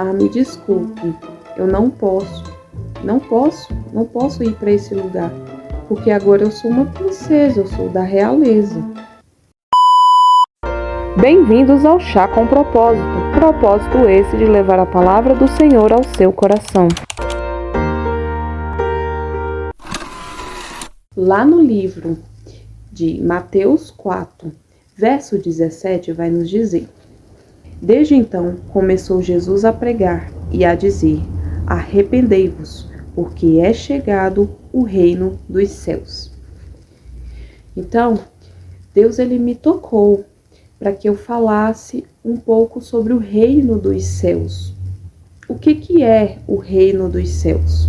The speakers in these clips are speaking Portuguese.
me desculpe, eu não posso ir para esse lugar, porque agora eu sou uma princesa, eu sou da realeza. Bem-vindos ao Chá com Propósito. Propósito esse de levar a palavra do Senhor ao seu coração. Lá no livro de Mateus 4, verso 17, vai nos dizer: Desde então começou Jesus a pregar e a dizer: Arrependei-vos, porque é chegado o reino dos céus. Então, Deus ele me tocou para que eu falasse um pouco sobre o reino dos céus. O que é o reino dos céus?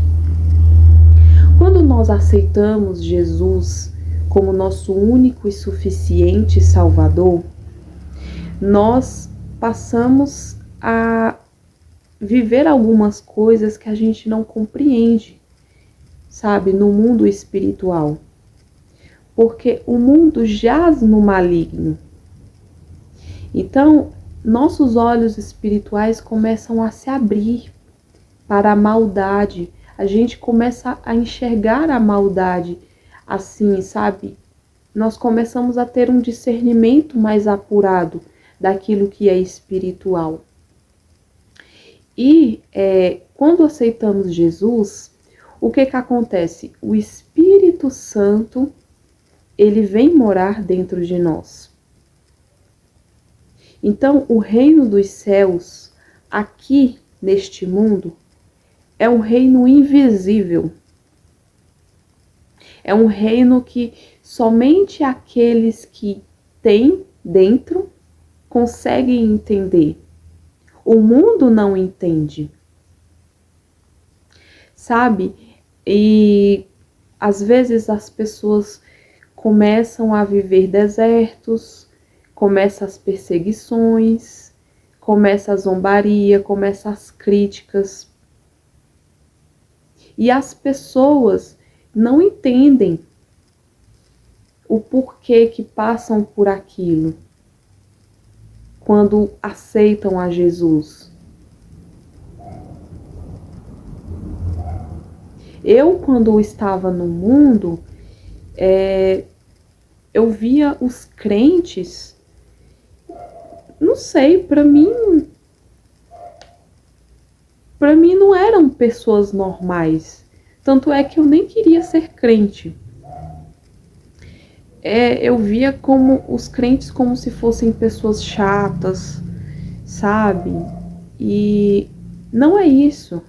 Quando nós aceitamos Jesus como nosso único e suficiente Salvador, nós passamos a viver algumas coisas que a gente não compreende, sabe, no mundo espiritual. Porque o mundo jaz no maligno. Então, nossos olhos espirituais começam a se abrir para a maldade. A gente começa a enxergar a maldade assim, sabe? Nós começamos a ter um discernimento mais apurado daquilo que é espiritual. E quando aceitamos Jesus, o que acontece? O Espírito Santo, ele vem morar dentro de nós. Então, o reino dos céus, aqui neste mundo, é um reino invisível. É um reino que somente aqueles que têm dentro conseguem entender. O mundo não entende. Sabe? E às vezes as pessoas começam a viver desertos, começam as perseguições, começa a zombaria, começa as críticas. E as pessoas não entendem o porquê que passam por aquilo quando aceitam a Jesus. Eu, quando estava no mundo, eu via os crentes, não sei, para mim não eram pessoas normais. Tanto é que eu nem queria ser crente. Eu via como os crentes como se fossem pessoas chatas, sabe? E não é isso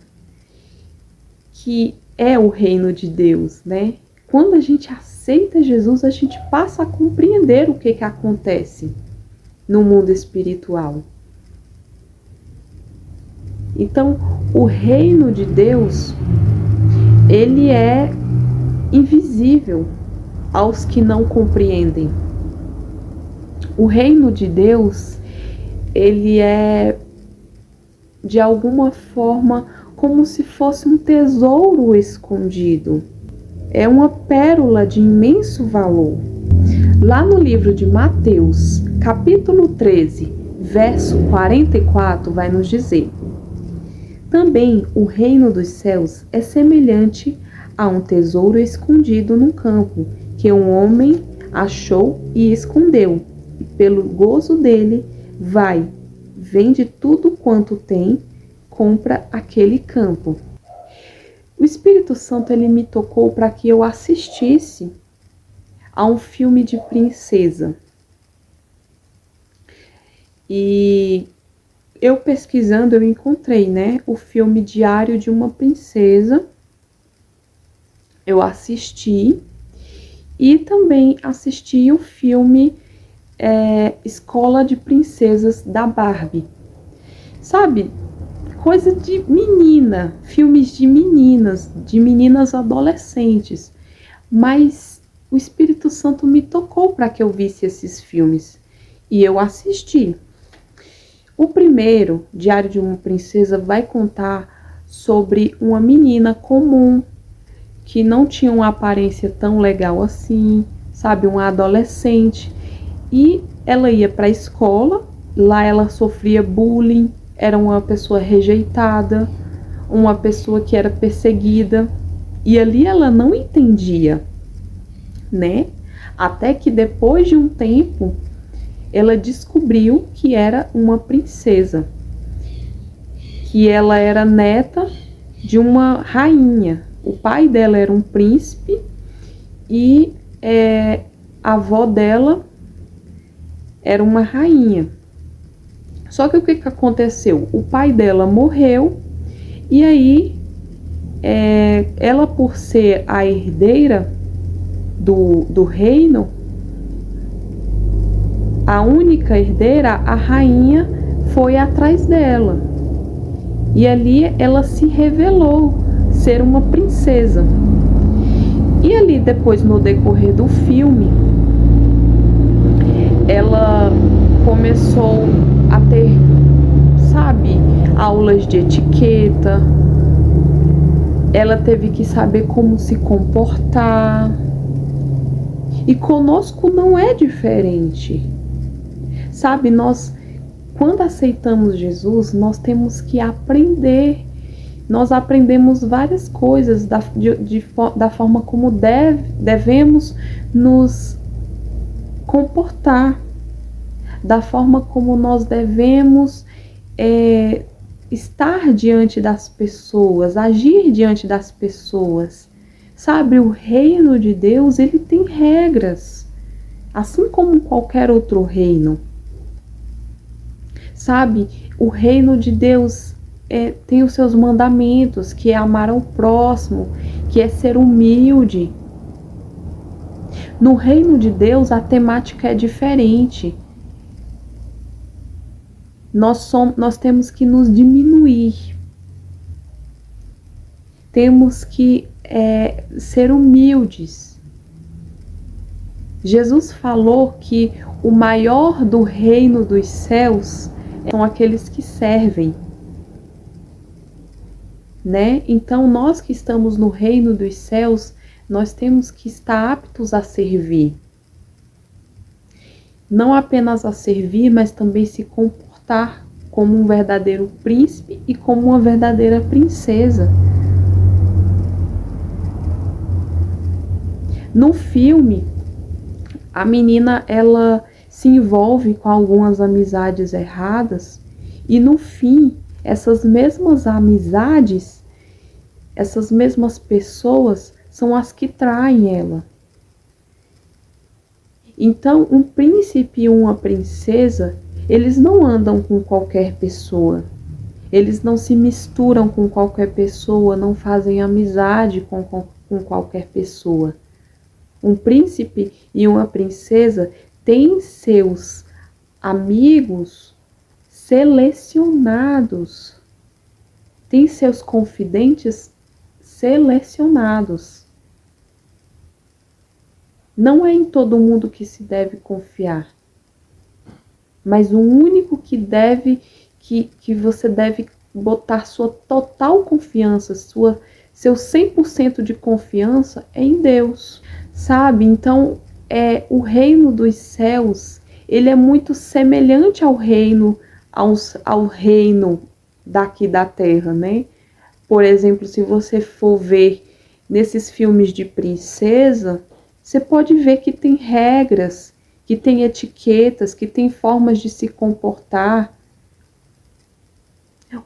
que é o reino de Deus, né? Quando a gente aceita Jesus, a gente passa a compreender o que acontece no mundo espiritual. Então, o reino de Deus, ele é invisível aos que não compreendem. O reino de Deus, ele é, de alguma forma, como se fosse um tesouro escondido. É uma pérola de imenso valor. Lá no livro de Mateus, capítulo 13, verso 44, vai nos dizer: Também o reino dos céus é semelhante a um tesouro escondido num campo, que um homem achou e escondeu. E pelo gozo dele, vende tudo quanto tem, compra aquele campo. O Espírito Santo, ele me tocou para que eu assistisse a um filme de princesa. E eu pesquisando, eu encontrei, o filme Diário de uma Princesa. Eu assisti. E também assisti o filme Escola de Princesas da Barbie. Sabe? Coisa de menina, filmes de meninas adolescentes. Mas o Espírito Santo me tocou para que eu visse esses filmes. E eu assisti. O primeiro, Diário de uma Princesa, vai contar sobre uma menina comum, que não tinha uma aparência tão legal assim, sabe, uma adolescente. E ela ia para a escola, lá ela sofria bullying, era uma pessoa rejeitada, uma pessoa que era perseguida, e ali ela não entendia, né? Até que depois de um tempo, ela descobriu que era uma princesa, que ela era neta de uma rainha. O pai dela era um príncipe e a avó dela era uma rainha. Só que o que aconteceu? O pai dela morreu e aí ela, por ser a herdeira do reino, a única herdeira, a rainha foi atrás dela. E ali ela se revelou ser uma princesa. E ali depois, no decorrer do filme, ela começou a ter, sabe, aulas de etiqueta. Ela teve que saber como se comportar. E conosco não é diferente. Sabe, quando aceitamos Jesus, nós temos que aprender. Nós aprendemos várias coisas da forma como devemos nos comportar, da forma como nós devemos estar diante das pessoas, agir diante das pessoas. Sabe, o reino de Deus, ele tem regras, assim como qualquer outro reino. Sabe, o reino de Deus tem os seus mandamentos, que é amar ao próximo, que é ser humilde. No reino de Deus, a temática é diferente. Nós temos que nos diminuir. Temos que ser humildes. Jesus falou que o maior do reino dos céus são aqueles que servem, né? Então, nós que estamos no reino dos céus, nós temos que estar aptos a servir. Não apenas a servir, mas também se comportar como um verdadeiro príncipe e como uma verdadeira princesa. No filme, a menina, ela se envolve com algumas amizades erradas e no fim, essas mesmas amizades, essas mesmas pessoas são as que traem ela. Então, um príncipe e uma princesa, eles não andam com qualquer pessoa. Eles não se misturam com qualquer pessoa, não fazem amizade com qualquer pessoa. Um príncipe e uma princesa têm seus amigos selecionados, têm seus confidentes selecionados. Não é em todo mundo que se deve confiar, mas o único que você deve botar sua total confiança, seu 100% de confiança é em Deus, sabe? Então, o reino dos céus, ele é muito semelhante ao reino daqui da terra, né? Por exemplo, se você for ver nesses filmes de princesa, você pode ver que tem regras, que tem etiquetas, que tem formas de se comportar.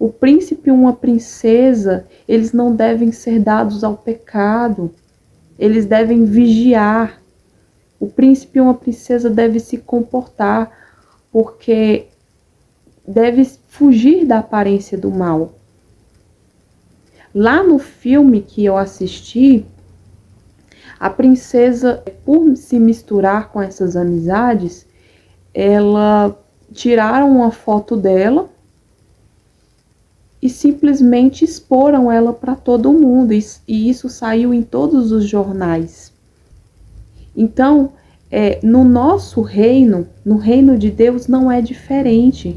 O príncipe e uma princesa, eles não devem ser dados ao pecado. Eles devem vigiar. O príncipe e uma princesa devem se comportar, porque deve fugir da aparência do mal. Lá no filme que eu assisti, a princesa, por se misturar com essas amizades, tiraram uma foto dela e simplesmente exporam ela para todo mundo. E isso saiu em todos os jornais. Então, no nosso reino, no reino de Deus, não é diferente.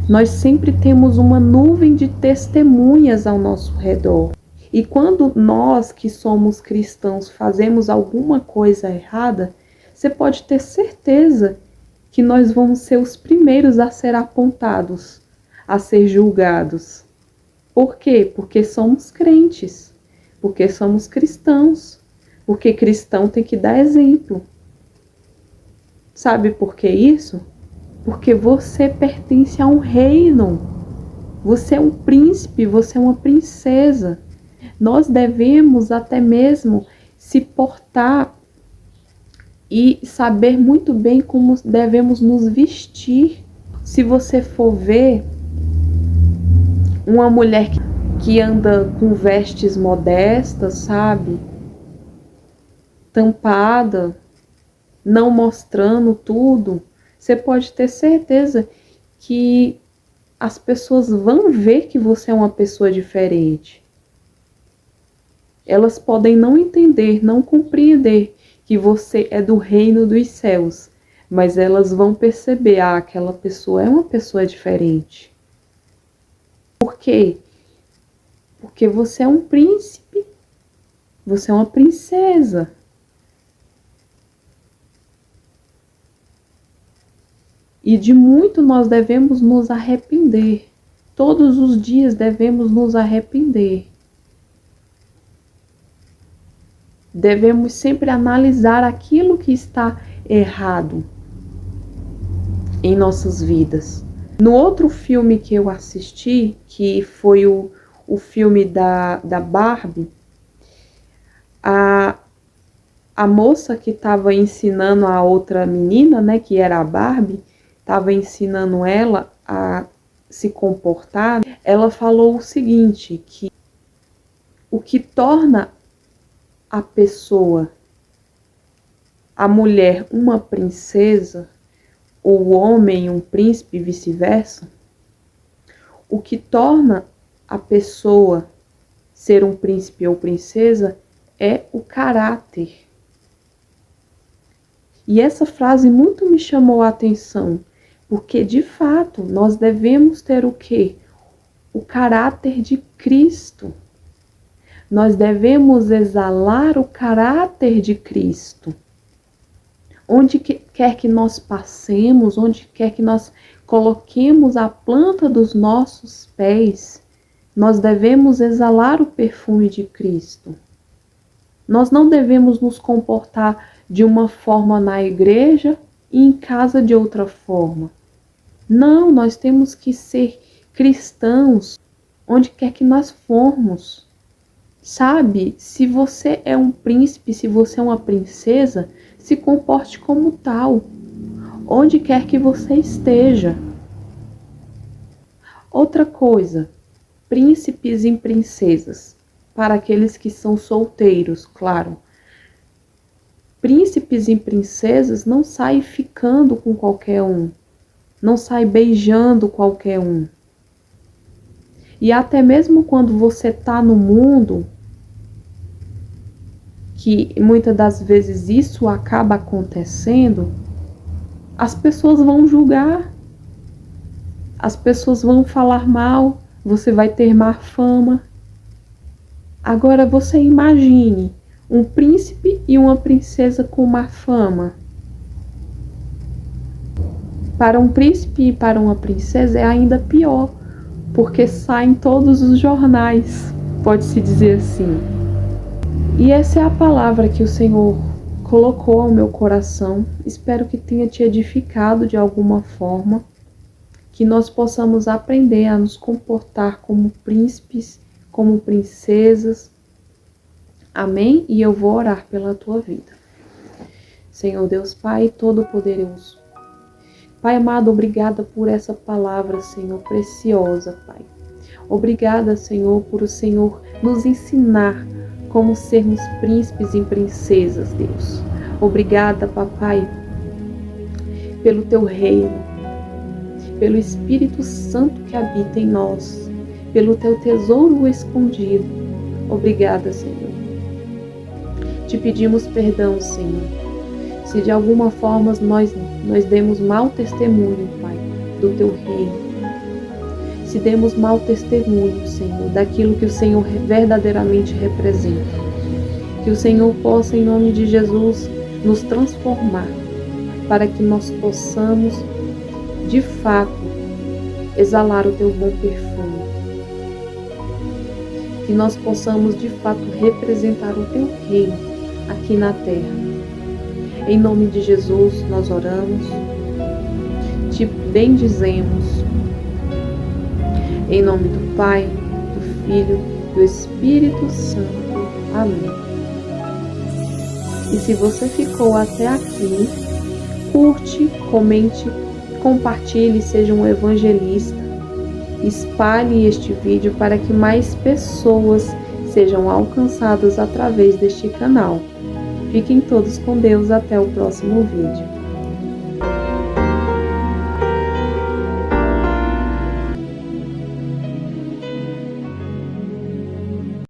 Nós sempre temos uma nuvem de testemunhas ao nosso redor. E quando nós que somos cristãos fazemos alguma coisa errada, você pode ter certeza que nós vamos ser os primeiros a ser apontados, a ser julgados. Por quê? Porque somos crentes, porque somos cristãos, porque cristão tem que dar exemplo. Sabe por que isso? Porque você pertence a um reino. Você é um príncipe, você é uma princesa. Nós devemos até mesmo se portar e saber muito bem como devemos nos vestir. Se você for ver uma mulher que anda com vestes modestas, sabe? Tampada, não mostrando tudo, você pode ter certeza que as pessoas vão ver que você é uma pessoa diferente. Elas podem não entender, não compreender que você é do reino dos céus, mas elas vão perceber, aquela pessoa é uma pessoa diferente. Por quê? Porque você é um príncipe, você é uma princesa. E de muito nós devemos nos arrepender. Todos os dias devemos nos arrepender. Devemos sempre analisar aquilo que está errado em nossas vidas. No outro filme que eu assisti, que foi o filme da Barbie, a moça que estava ensinando a outra menina, né, que era a Barbie, estava ensinando ela a se comportar. Ela falou o seguinte, que o que torna a pessoa, a mulher, uma princesa, ou o homem um príncipe, vice-versa, o que torna a pessoa ser um príncipe ou princesa é o caráter. E essa frase muito me chamou a atenção, porque de fato nós devemos ter o quê? O caráter de Cristo. Nós devemos exalar o caráter de Cristo. Onde quer que nós passemos, onde quer que nós coloquemos a planta dos nossos pés, nós devemos exalar o perfume de Cristo. Nós não devemos nos comportar de uma forma na igreja e em casa de outra forma. Não, nós temos que ser cristãos onde quer que nós formos. Sabe, se você é um príncipe, se você é uma princesa, se comporte como tal, onde quer que você esteja. Outra coisa, príncipes e princesas, para aqueles que são solteiros, claro. Príncipes e princesas não saem ficando com qualquer um, não saem beijando qualquer um. E até mesmo quando você está no mundo, que muitas das vezes isso acaba acontecendo, as pessoas vão julgar, as pessoas vão falar mal, você vai ter má fama. Agora você imagine um príncipe e uma princesa com má fama. Para um príncipe e para uma princesa é ainda pior, porque saem todos os jornais, pode-se dizer assim. E essa é a palavra que o Senhor colocou ao meu coração. Espero que tenha te edificado de alguma forma, que nós possamos aprender a nos comportar como príncipes, como princesas. Amém? E eu vou orar pela tua vida. Senhor Deus Pai Todo-Poderoso, Pai amado, obrigada por essa palavra, Senhor, preciosa, Pai. Obrigada, Senhor, por o Senhor nos ensinar como sermos príncipes e princesas, Deus. Obrigada, Papai, pelo Teu reino, pelo Espírito Santo que habita em nós, pelo Teu tesouro escondido. Obrigada, Senhor. Te pedimos perdão, Senhor, se de alguma forma nós demos mau testemunho, Pai, do Teu reino. Se demos mau testemunho, Senhor, daquilo que o Senhor verdadeiramente representa. Que o Senhor possa, em nome de Jesus, nos transformar, para que nós possamos, de fato, exalar o teu bom perfume. Que nós possamos de fato representar o teu reino aqui na terra. Em nome de Jesus nós oramos, te bendizemos. Em nome do Pai, do Filho e do Espírito Santo. Amém. E se você ficou até aqui, curte, comente, compartilhe, seja um evangelista. Espalhe este vídeo para que mais pessoas sejam alcançadas através deste canal. Fiquem todos com Deus, até o próximo vídeo.